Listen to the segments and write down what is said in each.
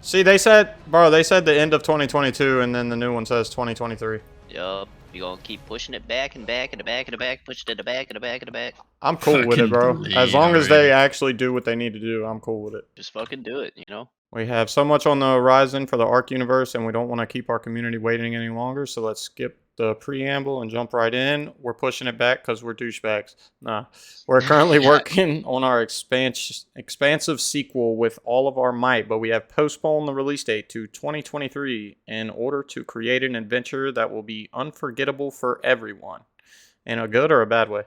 See, they said the end of 2022, and then the new one says 2023. Yup. You gonna keep pushing it back and back and back and back, pushing it to the back and the back and the back. I'm cool with it, bro. As long as they actually do what they need to do, I'm cool with it. Just fucking do it, you know? We have so much on the horizon for the ARK universe, and we don't want to keep our community waiting any longer, so let's skip the preamble and jump right in. We're pushing it back because we're douchebags. Nah. We're currently working on our expansive sequel with all of our might, but we have postponed the release date to 2023 in order to create an adventure that will be unforgettable for everyone. In a good or a bad way?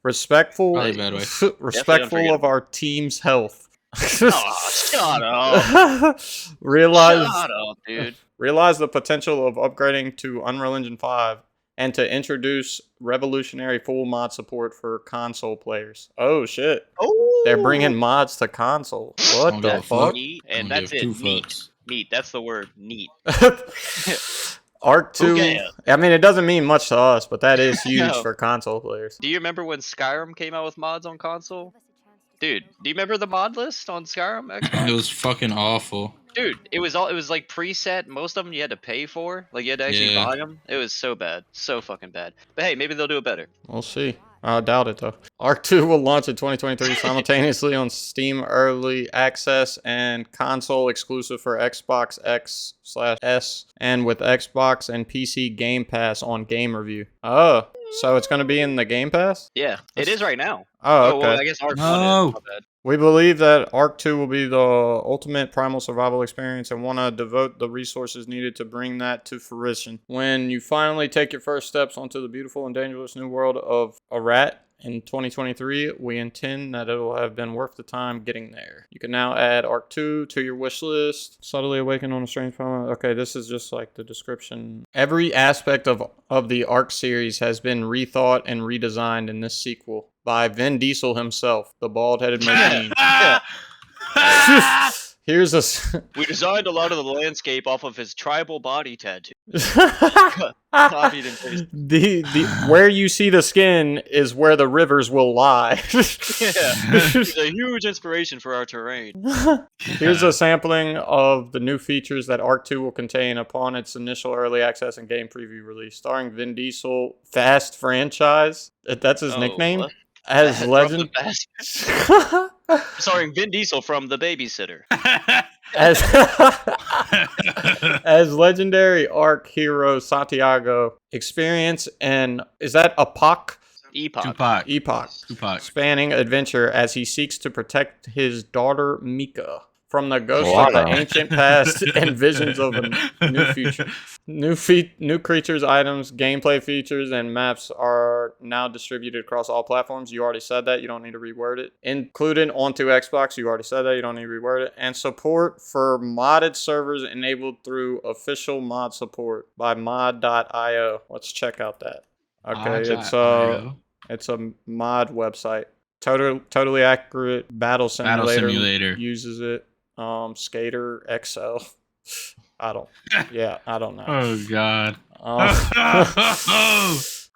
Respectful of our team's health. Oh, shut up. Shut up, dude. Realize the potential of upgrading to Unreal Engine 5 and to introduce revolutionary full mod support for console players. Oh, shit. Oh. They're bringing mods to console. What the fuck? Neat. And that's it. Neat. Neat. That's the word. Neat. ARK 2, okay. I mean, it doesn't mean much to us, but that is huge for console players. Do you remember when Skyrim came out with mods on console? Dude, do you remember the mod list on Skyrim? It was fucking awful. Dude, it was like preset. Most of them you had to pay for. Like you had to actually buy them. It was so bad, so fucking bad. But hey, maybe they'll do it better. We'll see. I doubt it though. ARK 2 will launch in 2023 simultaneously on Steam Early Access and console exclusive for Xbox X/S and with Xbox and PC Game Pass on Game Review. Oh, so it's going to be in the Game Pass? Yeah, it is right now. Oh, okay. Well, I guess ARK 1 is. My bad. We believe that ARK 2 will be the ultimate primal survival experience and want to devote the resources needed to bring that to fruition. When you finally take your first steps onto the beautiful and dangerous new world of Arat in 2023, we intend that it will have been worth the time getting there. You can now add ARK 2 to your wish list. Subtly awaken on a strange planet. Okay, this is just like the description. Every aspect of the ARK series has been rethought and redesigned in this sequel by Vin Diesel himself, the bald-headed machine. Here's a... We designed a lot of the landscape off of his tribal body tattoo. Where you see the skin is where the rivers will lie. He's a huge inspiration for our terrain. Here's a sampling of the new features that ARK 2 will contain upon its initial early access and game preview release. Starring Vin Diesel, Fast Franchise. That's his nickname. What? As legend. Starring Vin Diesel from The Babysitter. As legendary ARK hero Santiago experience and is that Epoch spanning adventure as he seeks to protect his daughter Mika from the ghosts of the ancient past and visions of a new future. New creatures, items, gameplay features, and maps are now distributed across all platforms. You already said that. You don't need to reword it. Included onto Xbox. You already said that. You don't need to reword it. And support for modded servers enabled through official mod support by mod.io. Let's check out that. Okay, it's a mod website. Totally accurate battle simulator. Uses it. Skater XL. I don't know. Oh god.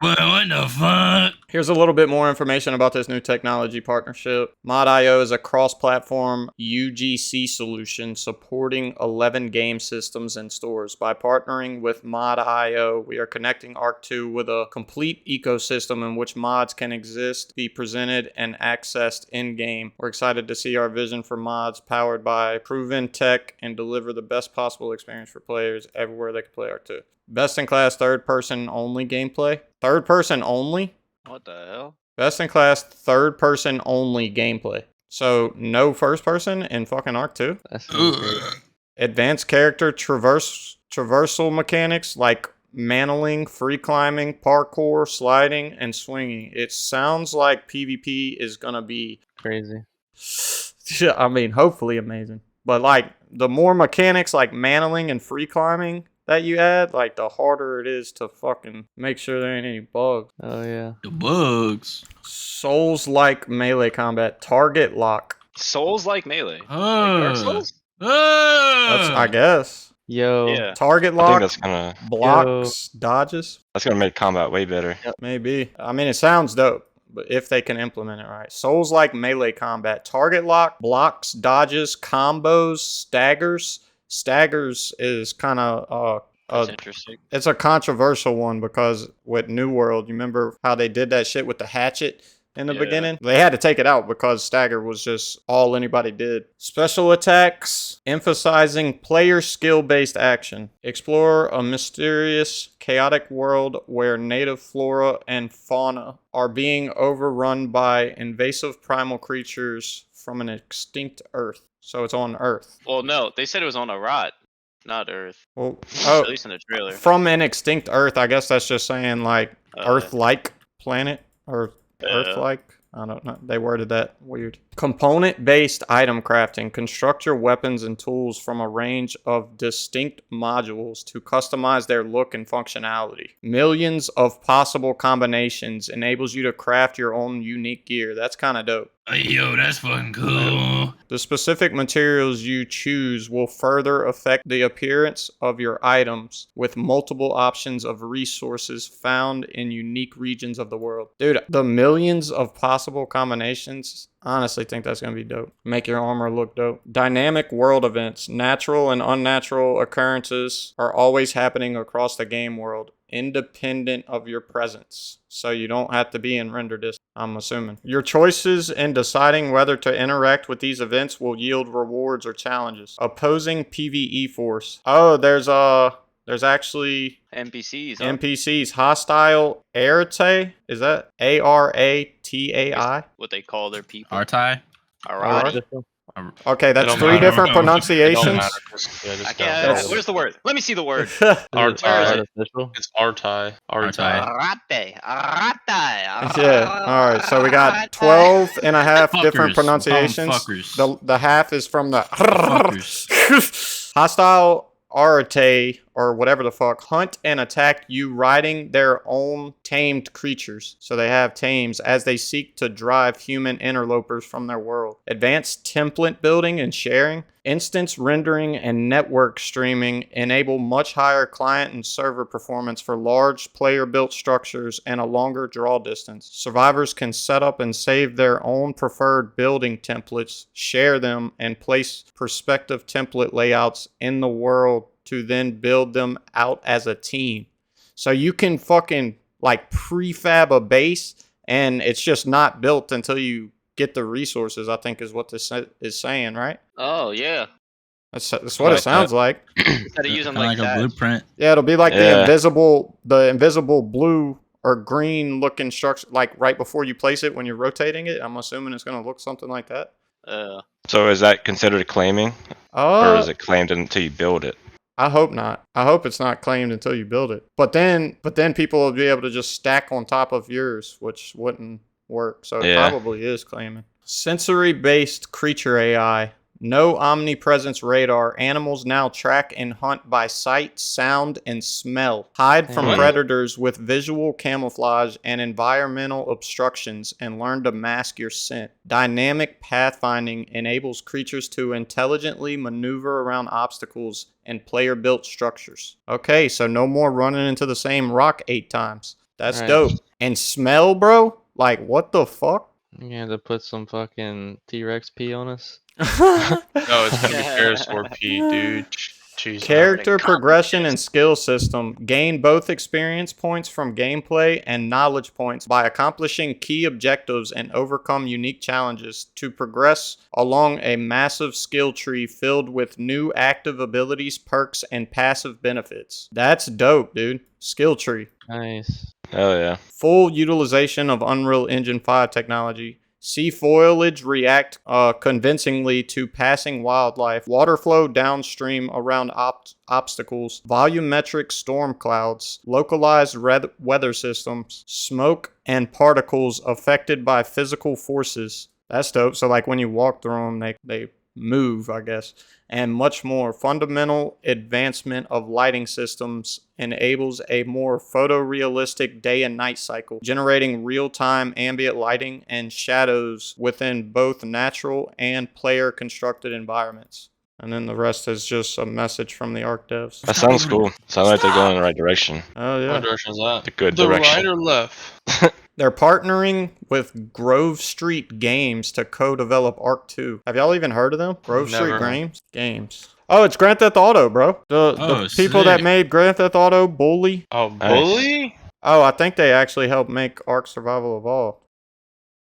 Well, what the fuck? Here's a little bit more information about this new technology partnership. Mod.io is a cross-platform UGC solution supporting 11 game systems and stores. By partnering with Mod.io, we are connecting ARK 2 with a complete ecosystem in which mods can exist, be presented, and accessed in-game. We're excited to see our vision for mods powered by proven tech and deliver the best possible experience for players everywhere they can play ARK 2. Best-in-class third-person only gameplay. Third-person only? What the hell? Best-in-class third-person only gameplay. So, no first-person in fucking ARK 2? Advanced character traversal mechanics like mantling, free climbing, parkour, sliding, and swinging. It sounds like PvP is gonna be... crazy. I mean, hopefully amazing. But, like, the more mechanics like mantling and free climbing that you add, like, the harder it is to fucking make sure there ain't any bugs. Oh, yeah. The bugs. Souls-like melee combat. Target lock. Souls-like melee? Oh. Like Dark Souls? That's, I guess. Yo. Yeah. Target I lock. think that's gonna Blocks. Dodges. that's gonna make combat way better. Maybe. I mean, it sounds dope. But if they can implement it right. Souls-like melee combat. Target lock. Blocks. Dodges. Combos. Staggers. Staggers is kind of That's interesting. it's a controversial one because with New World, you remember how they did that shit with the hatchet in the beginning? They had to take it out because Stagger was just all anybody did. Special attacks, emphasizing player skill-based action. Explore a mysterious, chaotic world where native flora and fauna are being overrun by invasive primal creatures from an extinct Earth. So it's on Earth. Well, no, they said it was on a rot, not Earth. Well, At least in the trailer. from an extinct Earth, I guess that's just saying like Earth-like planet or Earth-like. I don't know. They worded that weird. Component-based item crafting. Construct your weapons and tools from a range of distinct modules to customize their look and functionality. Millions of possible combinations enables you to craft your own unique gear. That's kind of dope. Yo, that's fucking cool. The specific materials you choose will further affect the appearance of your items with multiple options of resources found in unique regions of the world. Dude, the millions of possible combinations, I honestly think that's going to be dope. Make your armor look dope. Dynamic world events. Natural and unnatural occurrences are always happening across the game world, independent of your presence. So you don't have to be in render distance, I'm assuming. Your choices in deciding whether to interact with these events will yield rewards or challenges. Opposing PvE force. Oh, there's actually NPCs. Huh? NPCs. Hostile Arate. Is that Aratai? What they call their people. Artai? Alright. Okay, that's don't three matter. different It don't pronunciations. matter. Just I go. can't. Where's the word? Let me see the word. Artai. Artificial. It's Artai. Artai. Arate. Arate. Yeah. All right. So we got 12 and a half different Fuckers. pronunciations. Fuckers. The half is from the Fuckers. hostile Arate or whatever the fuck hunt and attack you riding their own tamed creatures. So they have tames as they seek to drive human interlopers from their world. Advanced template building and sharing. Instance rendering and network streaming enable much higher client and server performance for large player-built structures and a longer draw distance. Survivors can set up and save their own preferred building templates, share them, and place prospective template layouts in the world to then build them out as a team. So you can fucking like prefab a base and it's just not built until you get the resources, I think is what this is saying, right? Oh yeah. That's what it sounds like. Instead of using Kinda like a that. blueprint. Yeah, it'll be like Yeah. the invisible blue or green looking structure, like right before you place it when you're rotating it. I'm assuming it's gonna look something like that. So is that considered claiming, or is it claimed until you build it? I hope not. I hope it's not claimed until you build it. But then people will be able to just stack on top of yours, which wouldn't work. So it probably is claiming. Sensory-based creature AI. No omnipresence radar. Animals now track and hunt by sight, sound, and smell. Hide from predators with visual camouflage and environmental obstructions and learn to mask your scent. Dynamic pathfinding enables creatures to intelligently maneuver around obstacles and player-built structures. Okay, so no more running into the same rock 8 times. That's dope. And smell, bro? Like, what the fuck? You had to put some fucking T-Rex pee on us. No, it's gonna be Parasaur P, dude. Jesus. Character progression and skill system. Gain both experience points from gameplay and knowledge points by accomplishing key objectives and overcome unique challenges to progress along a massive skill tree filled with new active abilities, perks, and passive benefits. That's dope, dude. Skill tree. Nice. Oh yeah. Full utilization of Unreal Engine 5 technology. See foliage react convincingly to passing wildlife. Water flow downstream around obstacles. Volumetric storm clouds. Localized weather systems. Smoke and particles affected by physical forces. That's dope. So like when you walk through them, they move, I guess. And much more. Fundamental advancement of lighting systems enables a more photorealistic day and night cycle, generating real-time ambient lighting and shadows within both natural and player-constructed environments. And then the rest is just a message from the ARK devs. That sounds cool. Sounds like they're going in the right direction. Oh, What yeah. direction is that? The good The direction. right or left? They're partnering with Grove Street Games to co-develop ARK 2. Have y'all even heard of them? Grove Never. Street Games? Oh, it's Grand Theft Auto, bro. The Oh, people that sick. made Grand Theft Auto, Bully. Oh, Bully? Oh, I think they actually helped make Ark Survival Evolved.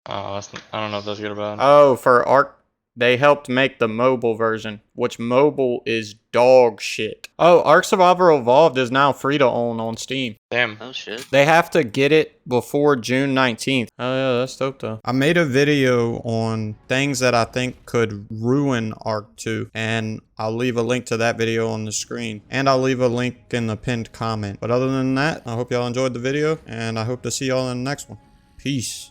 Oh, I don't know if that's good or bad. Oh, for Ark, they helped make the mobile version, which mobile is dog shit. Oh, Ark Survival Evolved is now free to own on Steam. Damn. Oh shit. They have to get it before June 19th. Oh yeah, that's dope though. I made a video on things that I think could ruin Ark 2, and I'll leave a link to that video on the screen, and I'll leave a link in the pinned comment. But other than that, I hope y'all enjoyed the video, and I hope to see y'all in the next one. Peace.